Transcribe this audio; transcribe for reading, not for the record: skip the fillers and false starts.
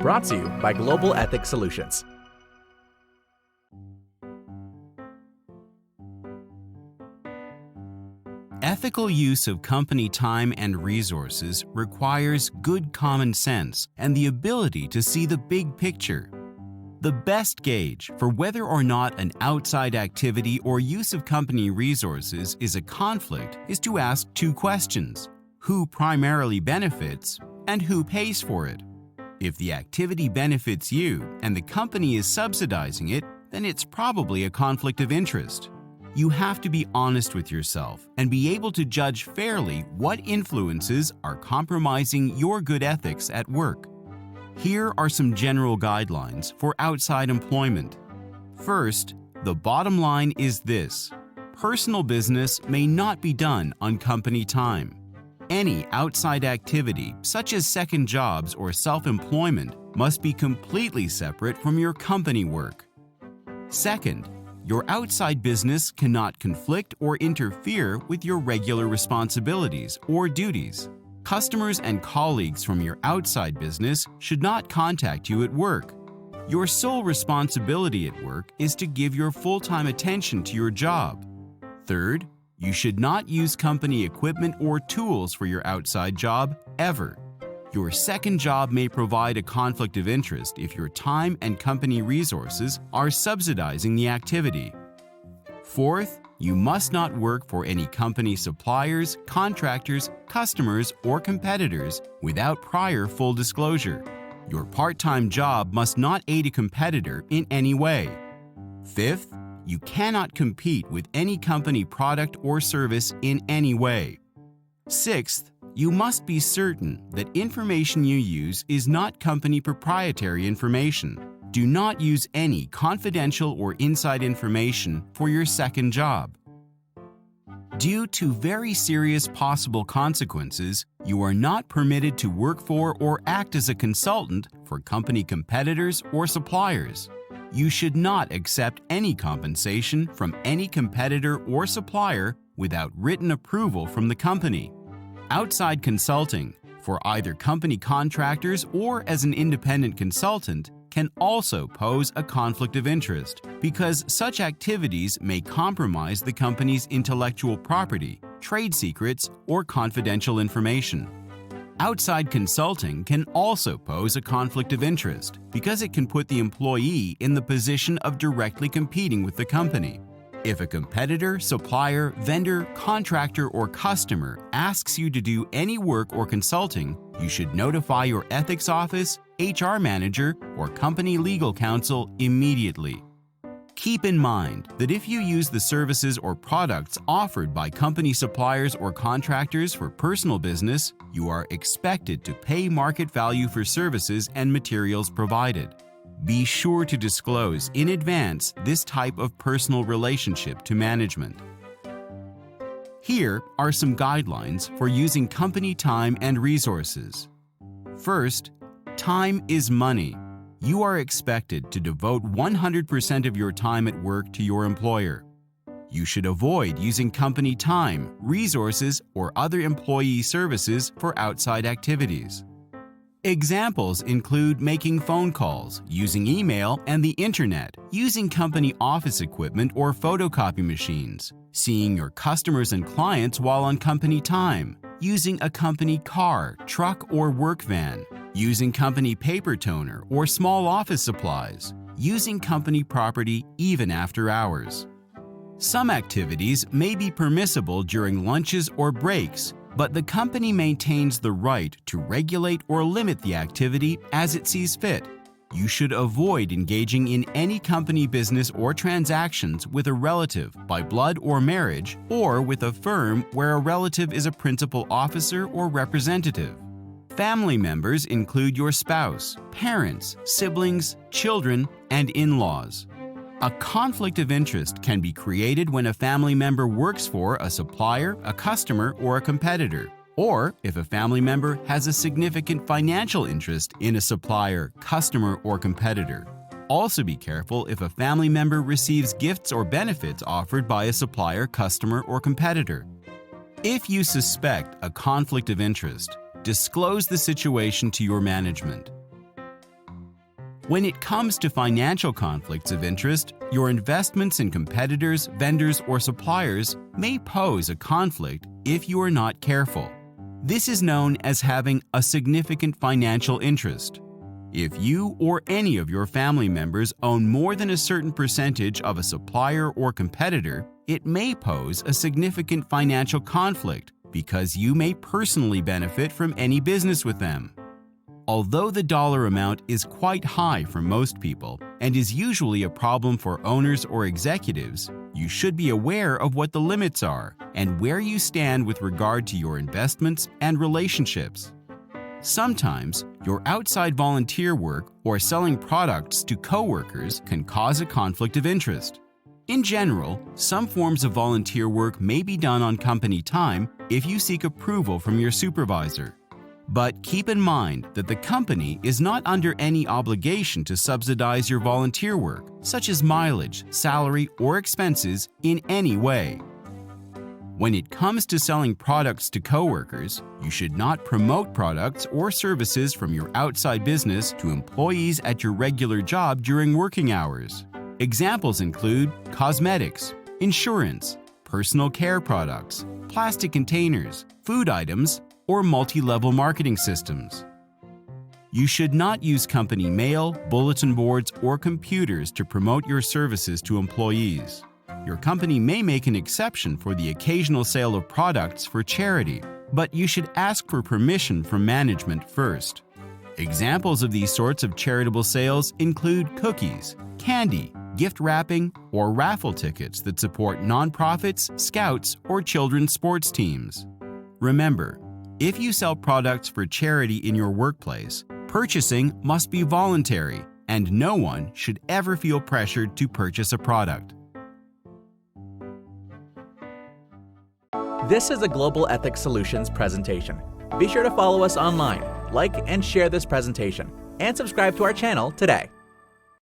Brought to you by Global Ethics Solutions. Ethical use of company time and resources requires good common sense and the ability to see the big picture. The best gauge for whether or not an outside activity or use of company resources is a conflict is to ask two questions: who primarily benefits and who pays for it? If the activity benefits you and the company is subsidizing it, then it's probably a conflict of interest. You have to be honest with yourself and be able to judge fairly what influences are compromising your good ethics at work. Here are some general guidelines for outside employment. First, the bottom line is this: personal business may not be done on company time. Any outside activity, such as second jobs or self-employment, must be completely separate from your company work. Second, your outside business cannot conflict or interfere with your regular responsibilities or duties. Customers and colleagues from your outside business should not contact you at work. Your sole responsibility at work is to give your full-time attention to your job. Third, you should not use company equipment or tools for your outside job ever. Your second job may provide a conflict of interest if your time and company resources are subsidizing the activity. Fourth, you must not work for any company suppliers, contractors, customers, or competitors without prior full disclosure. Your part-time job must not aid a competitor in any way. Fifth, you cannot compete with any company product or service in any way. Sixth, you must be certain that information you use is not company proprietary information. Do not use any confidential or inside information for your second job. Due to very serious possible consequences, you are not permitted to work for or act as a consultant for company competitors or suppliers. You should not accept any compensation from any competitor or supplier without written approval from the company. Outside consulting, for either company contractors or as an independent consultant, can also pose a conflict of interest because such activities may compromise the company's intellectual property, trade secrets, or confidential information. Outside consulting can also pose a conflict of interest because it can put the employee in the position of directly competing with the company. If a competitor, supplier, vendor, contractor, or customer asks you to do any work or consulting, you should notify your ethics office, HR manager, or company legal counsel immediately. Keep in mind that if you use the services or products offered by company suppliers or contractors for personal business, you are expected to pay market value for services and materials provided. Be sure to disclose in advance this type of personal relationship to management. Here are some guidelines for using company time and resources. First, time is money. You are expected to devote 100% of your time at work to your employer. You should avoid using company time, resources, or other employee services for outside activities. Examples include making phone calls, using email and the internet, using company office equipment or photocopy machines, seeing your customers and clients while on company time, using a company car, truck, or work van, using company paper toner or small office supplies, using company property even after hours. Some activities may be permissible during lunches or breaks, but the company maintains the right to regulate or limit the activity as it sees fit. You should avoid engaging in any company business or transactions with a relative by blood or marriage, or with a firm where a relative is a principal officer or representative. Family members include your spouse, parents, siblings, children, and in-laws. A conflict of interest can be created when a family member works for a supplier, a customer, or a competitor, or if a family member has a significant financial interest in a supplier, customer, or competitor. Also be careful if a family member receives gifts or benefits offered by a supplier, customer, or competitor. If you suspect a conflict of interest, disclose the situation to your management. When it comes to financial conflicts of interest, your investments in competitors, vendors, or suppliers may pose a conflict if you are not careful. This is known as having a significant financial interest. If you or any of your family members own more than a certain percentage of a supplier or competitor, it may pose a significant financial conflict because you may personally benefit from any business with them. Although the dollar amount is quite high for most people and is usually a problem for owners or executives, you should be aware of what the limits are and where you stand with regard to your investments and relationships. Sometimes, your outside volunteer work or selling products to coworkers can cause a conflict of interest. In general, some forms of volunteer work may be done on company time if you seek approval from your supervisor. But keep in mind that the company is not under any obligation to subsidize your volunteer work, such as mileage, salary, or expenses, in any way. When it comes to selling products to coworkers, you should not promote products or services from your outside business to employees at your regular job during working hours. Examples include cosmetics, insurance, personal care products, plastic containers, food items, or multi-level marketing systems. You should not use company mail, bulletin boards, or computers to promote your services to employees. Your company may make an exception for the occasional sale of products for charity, but you should ask for permission from management first. Examples of these sorts of charitable sales include cookies, candy, gift wrapping, or raffle tickets that support nonprofits, scouts, or children's sports teams. Remember, if you sell products for charity in your workplace, purchasing must be voluntary, and no one should ever feel pressured to purchase a product. This is a Global Ethics Solutions presentation. Be sure to follow us online, like and share this presentation, and subscribe to our channel today.